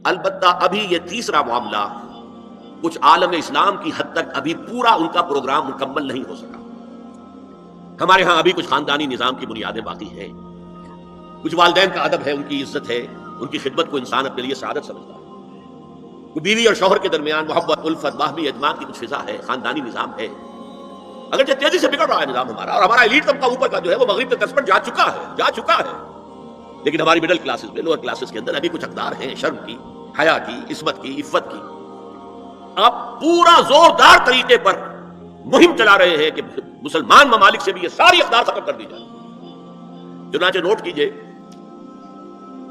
البتہ ابھی یہ تیسرا معاملہ کچھ عالم اسلام کی حد تک ابھی پورا ان کا پروگرام مکمل نہیں ہو سکا. ہمارے ہاں ابھی کچھ خاندانی نظام کی بنیادیں باقی ہیں، کچھ والدین کا ادب ہے، ان کی عزت ہے، ان کی خدمت کو انسان اپنے لیے سعادت سمجھتا ہے. بیوی اور شوہر کے درمیان محبت، الفت، باہمی اعتماد کی کچھ فضا ہے، خاندانی نظام ہے. اگرچہ تیزی سے بگڑ رہا ہے نظام ہمارا، اور ہمارا ایلیٹ طبقہ اوپر کا جو ہے وہ مغرب کے طرز پر جا چکا ہے، لیکن ہماری مڈل کلاسز میں، لوور کلاسز کے اندر ابھی کچھ اقدار ہیں شرم کی، حیا کی، عصمت کی، عفت کی. آپ پورا زوردار طریقے پر مہم چلا رہے ہیں کہ مسلمان ممالک سے بھی یہ ساری اقدار ختم کر دی جائے. چنانچہ نوٹ کیجئے،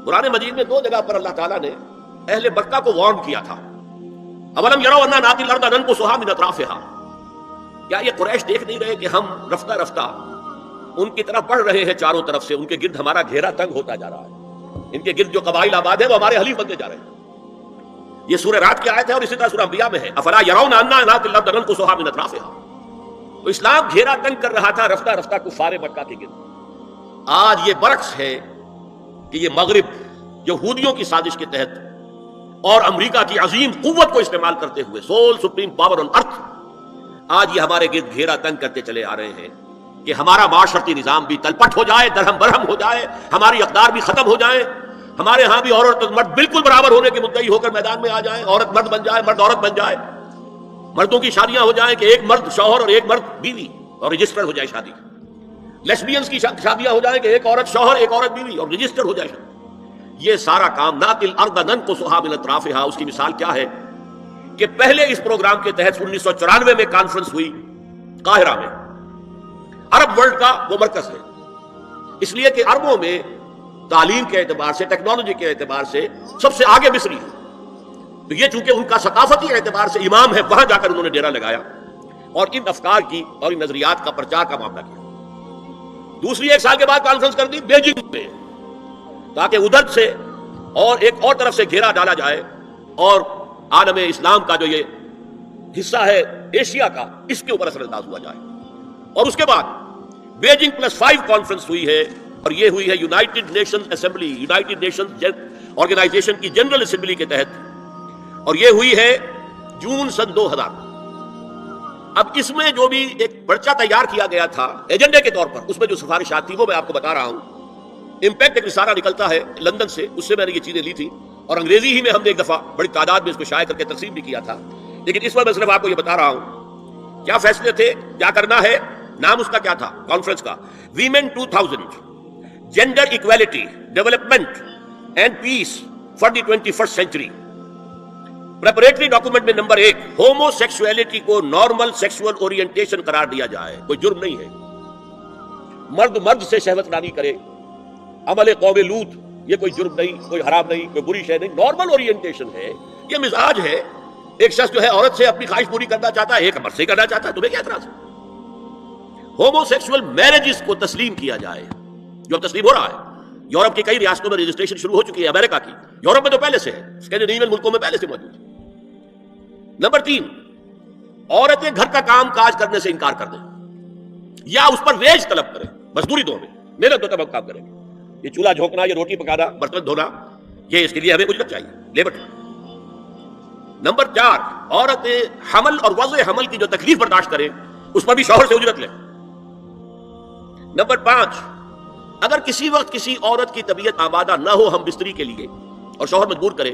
قرآن مجید میں 2 جگہ پر اللہ تعالیٰ نے اہل مکہ کو وارن کیا تھا. اولم یروا انا ناتی الارض ننقصها من اطرافها، کیا یہ قریش دیکھ نہیں رہے کہ ہم رفتہ رفتہ ان کی طرف بڑھ رہے ہیں، چاروں طرف سے ان کے گرد ہمارا گھیرا تنگ ہوتا جا رہا ہے، ان کے گرد جو قبائل آباد ہیں وہ ہمارے حلیف بنتے جا رہے ہیں. یہ سورہ رات کی آیت ہے اور اسی طرح سورہ انبیاء میں ہے، افلا یرون انا ناتی الارض ننقصها من اطرافها. تو اسلام گھیرا تنگ کر رہا تھا رفتہ رفتہ کفار مکہ کے گرد. آج یہ برعکس ہے کہ یہ مغرب یہودیوں کی سازش کے تحت اور امریکہ کی عظیم قوت کو استعمال کرتے ہوئے، سول سپریم پاور آن ارتھ، آج یہ ہمارے گرد گھیرا تنگ کرتے چلے آ رہے ہیں کہ ہمارا معاشرتی نظام بھی تلپٹ ہو جائے، درہم برہم ہو جائے، ہماری اقدار بھی ختم ہو جائیں، ہمارے ہاں بھی عورت اور مرد بالکل برابر ہونے کے مدعی ہو کر میدان میں آ جائیں، عورت مرد بن جائے، مرد عورت بن جائے، مردوں کی شادیاں ہو جائیں کہ ایک مرد شوہر اور ایک مرد بیوی اور رجسٹر ہو جائے شادی. لیسبینز کی شادیاں ہو جائیں کہ ایک عورت شوہر ایک عورت بیوی اور رجسٹر ہو جائے شادی. یہ سارا کام ناتی الارض ننقصها من اطرافها، اس کی مثال کیا ہے کہ پہلے اس پروگرام کے تحت 1994 میں کانفرنس ہوئی قاہرہ میں. عرب ورلڈ کا وہ مرکز ہے، اس لیے کہ عربوں میں تعلیم کے اعتبار سے، ٹیکنالوجی کے اعتبار سے سب سے آگے مصری ہے. تو یہ چونکہ ان کا ثقافتی اعتبار سے امام ہے، وہاں جا کر انہوں نے ڈیرا لگایا اور ان افکار کی اور ان نظریات کا پرچار کا معاملہ کیا. دوسری 1 سال کے بعد کانفرنس کر دی بیجنگ میں، تاکہ ادھر سے اور ایک اور طرف سے گھیرا ڈالا جائے اور عالم اسلام کا جو یہ حصہ ہے ایشیا کا، اس کے اوپر اثر انداز ہوا جائے. اور اس کے بعد بیجنگ +5 کانفرنس ہوئی ہے، اور یہ ہوئی ہے united nation assembly, united nation organisation کی جنرل اسمبلی کے تحت، اور یہ ہوئی ہے جون سن 2000. اب اس میں جو بھی ایک پرچہ تیار کیا گیا تھا ایجنڈے کے طور پر، اس میں جو سفارشات تھی وہ میں آپ کو بتا رہا ہوں. امپیکٹ ایک رسالہ نکلتا ہے لندن سے، اس سے میں نے یہ چیزیں لی تھی اور انگریزی ہی میں ہم نے ایک دفعہ بڑی تعداد میں اس کو شائع کر کے تقسیم بھی کیا تھا، لیکن اس میں صرف آپ کو یہ بتا رہا ہوں کیا فیصلے تھے، کیا کرنا ہے. نام اس کا کیا تھا کانفرنس کا؟ Women 2000 gender equality, development and peace for the 21st century. Preparatory document میں نمبر 1، ہومو سیکسولیٹی کو نارمل سیکسول اورینٹیشن قرار دیا جائے. کوئی جرم نہیں ہے، مرد مرد سے شہوت رانی کرے، عمل قوم لوط، یہ کوئی جرم نہیں، کوئی حرام نہیں، کوئی بری شے نہیں، نارمل اورینٹیشن ہے، یہ مزاج ہے. ایک شخص جو ہے عورت سے اپنی خواہش پوری کرنا چاہتا ہے، ایک مرد سے کرنا چاہتا ہے، تمہیں کیا اعتراض ہے؟ ہومو سیکسول میرجز کو تسلیم کیا جائے، جو اب تسلیم ہو رہا ہے. یورپ کی کئی ریاستوں میں رجسٹریشن شروع ہو چکی ہے، امریکہ کی، یورپ میں تو پہلے سے ہے، اسکینڈینیوین ملکوں میں پہلے سے موجود ہے. نمبر 3، عورتیں گھر کا کام کاج کرنے سے انکار کر دیں یا اس پر ویج طلب کریں، مزدوری دو میں، محنت دو تب ہم کام کریں گے. یہ چولہا جھونکنا، یہ روٹی پکانا، برتن دھونا، یہ اس کے لیے ہمیں اجرت چاہیے، لیبر. نمبر 4، عورتیں حمل اور وضع حمل کی جو تکلیف برداشت کریں اس پر بھی شوہر سے اجرت لیں. نمبر 5، اگر کسی وقت کسی عورت کی طبیعت آمادہ نہ ہو ہم بستری کے لیے اور شوہر مجبور کرے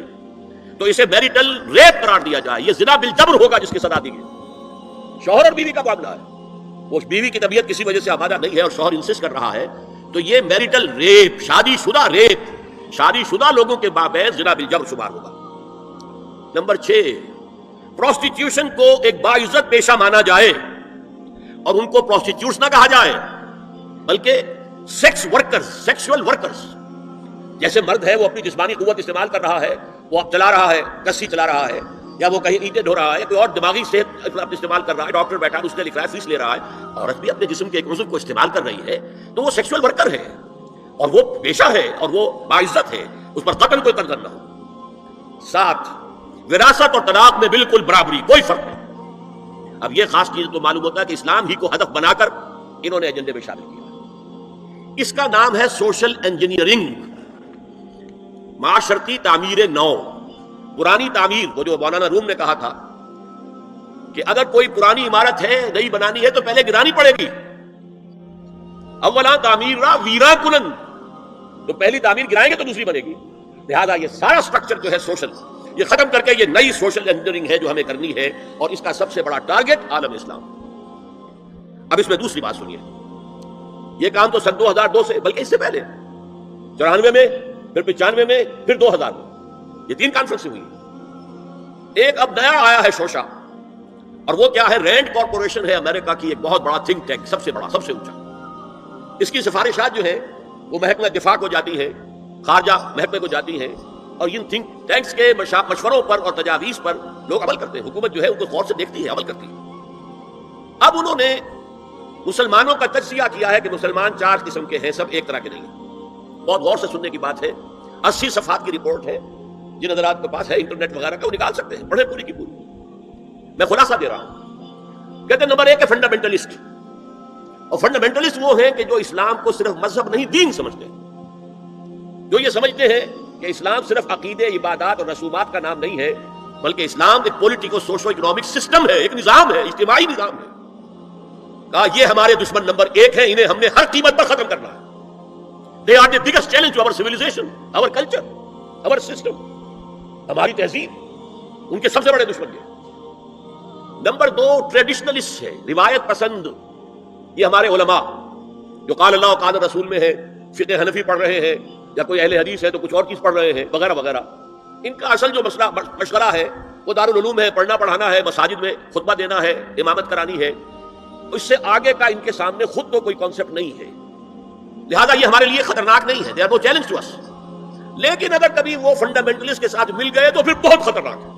تو اسے میریٹل ریپ قرار دیا جائے. یہ زنا بالجبر ہوگا جس کی سزا دی گئی. شوہر اور بیوی کا معاملہ ہے، وہ بیوی کی طبیعت کسی وجہ سے آمادہ نہیں ہے اور شوہر انسسٹ کر رہا ہے تو یہ میریٹل ریپ، شادی شدہ ریپ، شادی شدہ لوگوں کے مابین زنا بالجبر شمار ہوگا. نمبر 6، پروسٹیٹیوشن کو ایک باعزت پیشہ مانا جائے اور ان کو پروسٹیٹیوٹس نہ کہا جائے بلکہ سیکس ورکرز، سیکسول ورکرز. جیسے مرد ہے وہ اپنی جسمانی قوت استعمال کر رہا ہے، وہ چلا رہا ہے، کسی چلا رہا ہے، یا وہ کہیں اینٹیں ڈھو رہا ہے، کوئی اور دماغی صحت استعمال کر رہا ہے، ڈاکٹر بیٹھا اس نے لکھ رہا ہے، فیس لے رہا ہے. عورت بھی اپنے جسم کے ایک عضو کو استعمال کر رہی ہے تو وہ سیکسول ورکر ہے اور وہ پیشہ ہے اور وہ باعزت ہے، اس پر قتل کوئی قتل نہ ہو. 7، وراثت اور طلاق میں بالکل برابری، کوئی فرق نہیں. اب یہ خاص چیز تو معلوم ہوتا ہے کہ اسلام ہی کو ہدف بنا کر انہوں نے ایجنڈے میں شامل کیا. اس کا نام ہے سوشل انجینئرنگ، معاشرتی تعمیر نو. پرانی تعمیر، وہ جو مولانا روم نے کہا تھا کہ اگر کوئی پرانی عمارت ہے نئی بنانی ہے تو پہلے گرانی پڑے گی، اولا تعمیر را ویرا کنن، تو پہلی تعمیر گرائیں گے تو دوسری بنے گی. لہذا یہ سارا سٹرکچر جو ہے سوشل، یہ ختم کر کے یہ نئی سوشل انجینئرنگ ہے جو ہمیں کرنی ہے، اور اس کا سب سے بڑا ٹارگٹ عالم اسلام. اب اس میں دوسری بات سنیے، یہ کام تو سن 2002 سے، بلکہ اس سے پہلے 94 میں، پھر 95 میں، پھر 2000 میں، یہ 3 کانفرنس ہوئی. ایک اب نیا آیا ہے شوشا، اور وہ کیا ہے؟ رینڈ کارپوریشن ہے امریکہ کی ایک بہت بڑا تھنک ٹینک، سب سے بڑا، سب سے اونچا. اس کی سفارشات جو ہیں وہ محکمہ دفاع کو جاتی ہیں، خارجہ محکمے کو جاتی ہیں، اور ان تھنک ٹینکس کے مشوروں پر اور تجاویز پر لوگ عمل کرتے ہیں. حکومت جو ہے ان کو غور سے دیکھتی ہے، عمل کرتی ہے. اب انہوں نے مسلمانوں کا تجزیہ کیا ہے کہ مسلمان 4 قسم کے ہیں، سب ایک طرح کے نہیں ہیں. بہت غور سے سننے کی بات ہے. 80 صفحات کی رپورٹ ہے، جن حضرات کے پاس ہے انٹرنیٹ وغیرہ کا وہ نکال سکتے ہیں، پڑھیں پوری کی پوری. میں خلاصہ دے رہا ہوں. کہتے ہیں نمبر 1 ہے فنڈامنٹلسٹ. اور فنڈامنٹلسٹ وہ ہیں کہ جو اسلام کو صرف مذہب نہیں دین سمجھتے ہیں، جو یہ سمجھتے ہیں کہ اسلام صرف عقیدے، عبادات اور رسومات کا نام نہیں ہے، بلکہ اسلام ایک پولیٹیکو سوشو اکنامک سسٹم ہے، ایک نظام ہے، اجتماعی نظام ہے. کہا یہ ہمارے دشمن نمبر 1 ہیں، انہیں ہم نے ہر قیمت پر ختم کرنا ہے. They are the biggest challenge to our civilization, our culture, our system. ہماری تہذیب ان کے سب سے بڑے دشمن ہیں. نمبر 2 ٹریڈیشنلسٹ ہے، روایت پسند. یہ ہمارے علماء جو قال اللہ و قال رسول میں ہے، فقہ حنفی پڑھ رہے ہیں، یا کوئی اہل حدیث ہے تو کچھ اور چیز پڑھ رہے ہیں وغیرہ وغیرہ. ان کا اصل جو مسئلہ مشغلہ ہے وہ دارالعلوم ہے، پڑھنا پڑھانا ہے، مساجد میں خطبہ دینا ہے، امامت کرانی ہے. اس سے آگے کا ان کے سامنے خود تو کوئی کانسیپٹ نہیں ہے. لہذا یہ ہمارے لیے خطرناک نہیں ہے. They are no challenge to us. لیکن اگر کبھی وہ فنڈامنٹلسٹ کے ساتھ مل گئے تو پھر بہت خطرناک ہے.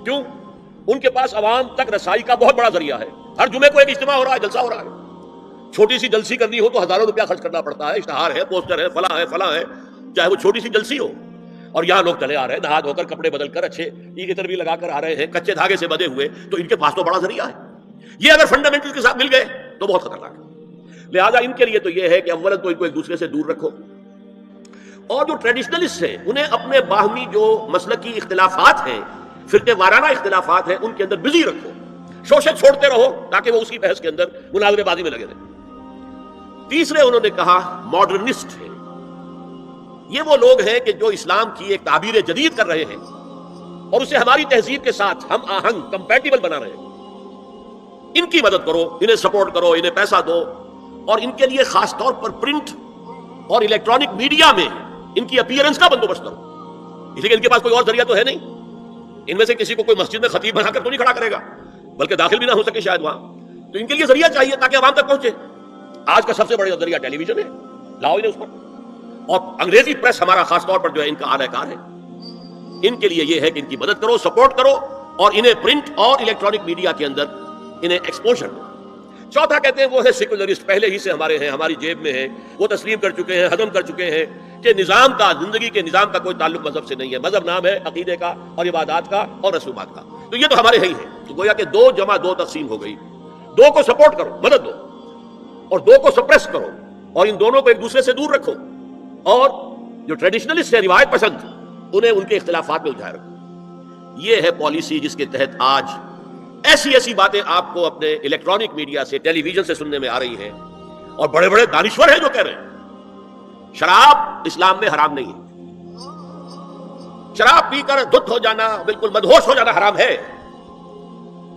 کیوں؟ ان کے پاس عوام تک رسائی کا بہت بڑا ذریعہ ہے. ہر جمعے کو ایک اجتماع ہو رہا ہے، جلسہ ہو رہا ہے. چھوٹی سی جلسی کرنی ہو تو ہزاروں روپیہ خرچ کرنا پڑتا ہے، اشتہار ہے، پوسٹر ہے، فلاں ہے، چاہے وہ چھوٹی سی جلسی ہو. اور یہاں لوگ چلے آ رہے ہیں نہا دھو کر، کپڑے بدل کر، اچھے عطر بھی لگا کر آ رہے ہیں، کچے دھاگے سے بدے ہوئے. تو ان کے پاس تو بڑا ذریعہ ہے. یہ اگر فنڈامنٹل کے ساتھ مل گئے تو بہت خطرناک ہے. لہذا ان کے لیے تو یہ ہے کہ اولا تو ان کو ایک دوسرے سے دور رکھو، اور جو ٹریڈیشنلسٹ ہیں انہیں اپنے باہمی جو مسلکی اختلافات ہیں، فرقے وارانہ اختلافات ہیں، ان کے اندر بزی رکھو. شوشے چھوڑتے رہو تاکہ وہ اسی بحث کے اندر مناظرے بازی میں لگے رہیں. تیسرے انہوں نے کہا ماڈرنسٹ ہیں. یہ وہ لوگ ہیں کہ جو اسلام کی ایک تعبیر جدید کر رہے ہیں اور اسے ہماری تہذیب کے ساتھ ہم آہنگ، کمپیٹیبل بنا رہے ہیں. ان کی مدد کرو، انہیں سپورٹ کرو، انہیں پیسہ دو، اور ان کے لیے خاص طور پر پرنٹ اور الیکٹرانک میڈیا میں ان کی اپیئرنس کا بندوبست کرو. اس لیے کہ ان کے پاس کوئی اور ذریعہ تو ہے نہیں. ان میں سے کسی کو کوئی مسجد میں خطیب بنا کر تو نہیں کھڑا کرے گا، بلکہ داخل بھی نہ ہو سکے شاید وہاں. تو ان کے لیے ذریعہ چاہیے تاکہ عوام تک پہنچے. آج کا سب سے بڑا ذریعہ ٹیلی ویژن ہے، لاؤ انہیں اس پر. اور انگریزی پریس ہمارا خاص طور پر جو ہے ان کا اعلی کار ہے. ان کے لیے یہ ہے کہ ان کی مدد کرو، سپورٹ کرو، اور انہیں پرنٹ اور الیکٹرانک میڈیا کے اندر انہیں ایکسپوژر دو. چوتھا کہتے ہیں وہ ہے سیکولرسٹ، پہلے ہی سے ہمارے ہیں، ہماری جیب میں ہیں، وہ تسلیم کر چکے ہیں، ہضم کر چکے ہیں کہ نظام کا، زندگی کے نظام کا کوئی تعلق مذہب سے نہیں ہے. مذہب نام ہے عقیدے کا اور عبادات کا اور رسومات کا. تو یہ تو ہمارے ہی ہیں. تو گویا کہ 2 جمع 2 تقسیم ہو گئی. 2 کو سپورٹ کرو، مدد دو، اور 2 کو سپریس کرو، اور ان دونوں کو ایک دوسرے سے دور رکھو. اور جو ٹریڈیشنلسٹ ہے، روایت پسند، انہیں ان کے اختلافات میں الجھائے رکھو. یہ ہے پالیسی جس کے تحت آج ایسی باتیں آپ کو اپنے الیکٹرانک میڈیا سے، ٹیلی ویژن سے سننے میں آ رہی ہیں. اور بڑے بڑے دانشور ہیں جو کہہ رہے ہیں شراب اسلام میں حرام نہیں ہے. شراب پی کر دھت ہو جانا، بالکل مدہوش ہو جانا حرام ہے.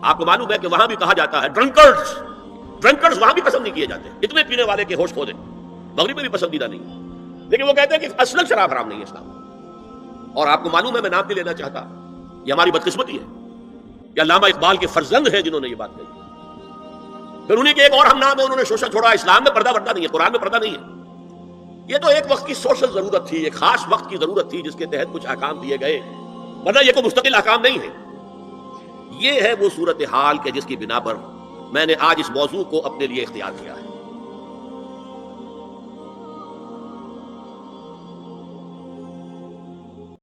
آپ کو معلوم ہے کہ وہاں بھی کہا جاتا ہے ڈرنکرز وہاں بھی پسند نہیں کیے جاتے، اتنے پینے والے کے ہوش کھو دیں. مغرب میں بھی پسندیدہ نہیں، لیکن وہ کہتے ہیں کہ اصل شراب حرام نہیں ہے اسلام میں. اور آپ کو معلوم ہے، میں نام نہیں لینا چاہتا، یہ ہماری بدقسمتی ہے کہ علامہ اقبال کے فرزند ہیں جنہوں نے یہ بات کہی. پھر انہیں کے ایک اور ہم نام ہے، انہوں نے شوشہ چھوڑا. اسلام میں پردہ وردا نہیں ہے، قرآن میں پردہ نہیں ہے. یہ تو ایک وقت کی سوشل ضرورت تھی، ایک خاص وقت کی ضرورت تھی جس کے تحت کچھ احکام دیے گئے، ورنہ یہ کوئی مستقل احکام نہیں ہے. یہ ہے وہ صورتحال کہ جس کی بنا پر میں نے آج اس موضوع کو اپنے لیے اختیار کیا ہے.